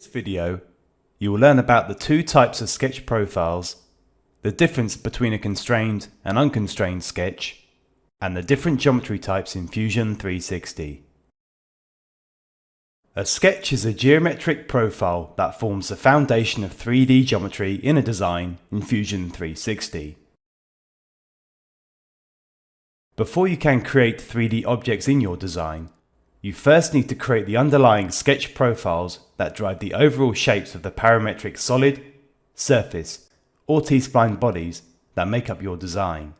In this video, you will learn about the two types of sketch profiles, the difference between a constrained and unconstrained sketch, and the different geometry types in Fusion 360. A sketch is a geometric profile that forms the foundation of 3D geometry in a design in Fusion 360. Before you can create 3D objects in your design, you first need to create the underlying sketch profiles that drive the overall shapes of the parametric solid, surface, or T-spline bodies that make up your design.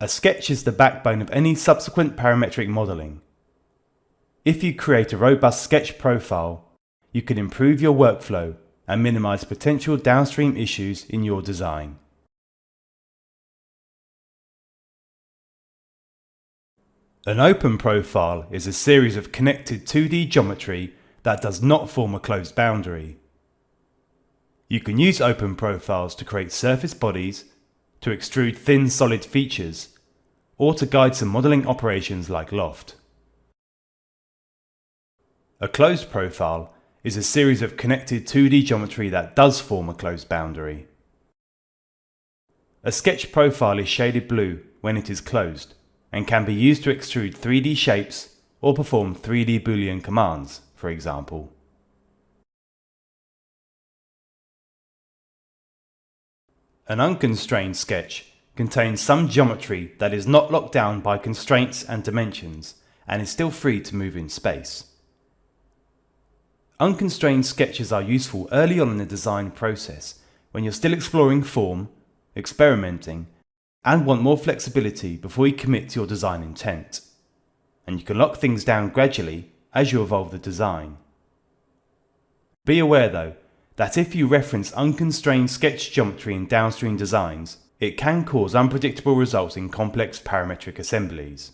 A sketch is the backbone of any subsequent parametric modeling. If you create a robust sketch profile, you can improve your workflow and minimize potential downstream issues in your design. An open profile is a series of connected 2D geometry that does not form a closed boundary. You can use open profiles to create surface bodies, to extrude thin solid features, or to guide some modeling operations like loft. A closed profile is a series of connected 2D geometry that does form a closed boundary. A sketch profile is shaded blue when it is closed, and can be used to extrude 3D shapes or perform 3D Boolean commands, for example. An unconstrained sketch contains some geometry that is not locked down by constraints and dimensions and is still free to move in space. Unconstrained sketches are useful early on in the design process when you're still exploring form, experimenting, and want more flexibility before you commit to your design intent. And you can lock things down gradually as you evolve the design. Be aware though, that if you reference unconstrained sketch geometry in downstream designs, it can cause unpredictable results in complex parametric assemblies.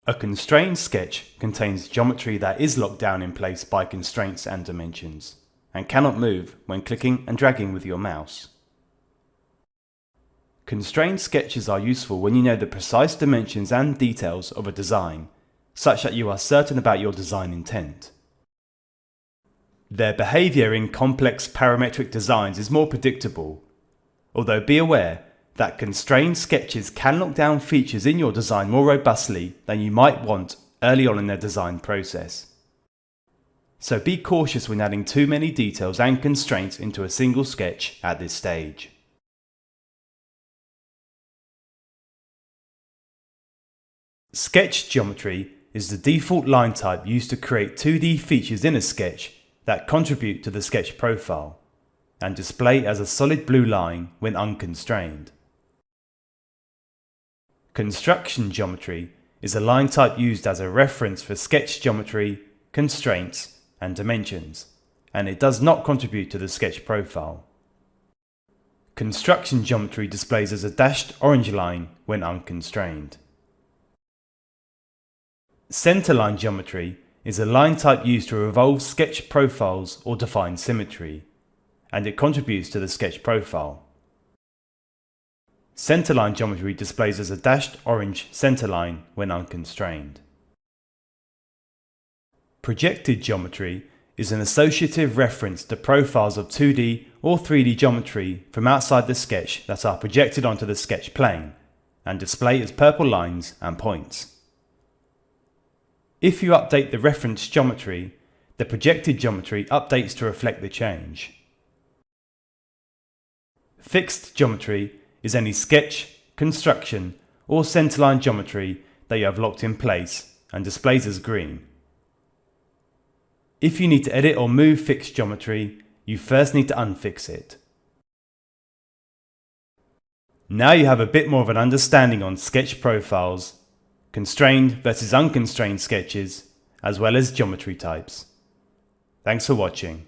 A constrained sketch contains geometry that is locked down in place by constraints and dimensions, and cannot move when clicking and dragging with your mouse. Constrained sketches are useful when you know the precise dimensions and details of a design, such that you are certain about your design intent. Their behaviour in complex parametric designs is more predictable, although be aware that constrained sketches can lock down features in your design more robustly than you might want early on in their design process. So be cautious when adding too many details and constraints into a single sketch at this stage. Sketch geometry is the default line type used to create 2D features in a sketch that contribute to the sketch profile and display as a solid blue line when unconstrained. Construction geometry is a line type used as a reference for sketch geometry, constraints, and dimensions, and it does not contribute to the sketch profile. Construction geometry displays as a dashed orange line when unconstrained. Centerline geometry is a line type used to evolve sketch profiles or define symmetry, and it contributes to the sketch profile. Centerline geometry displays as a dashed orange centerline when unconstrained. Projected geometry is an associative reference to profiles of 2D or 3D geometry from outside the sketch that are projected onto the sketch plane and display as purple lines and points. If you update the reference geometry, the projected geometry updates to reflect the change. Fixed geometry is any sketch, construction, or centerline geometry that you have locked in place and displays as green. If you need to edit or move fixed geometry, you first need to unfix it. Now you have a bit more of an understanding on sketch profiles, constrained versus unconstrained sketches, as well as geometry types. Thanks for watching.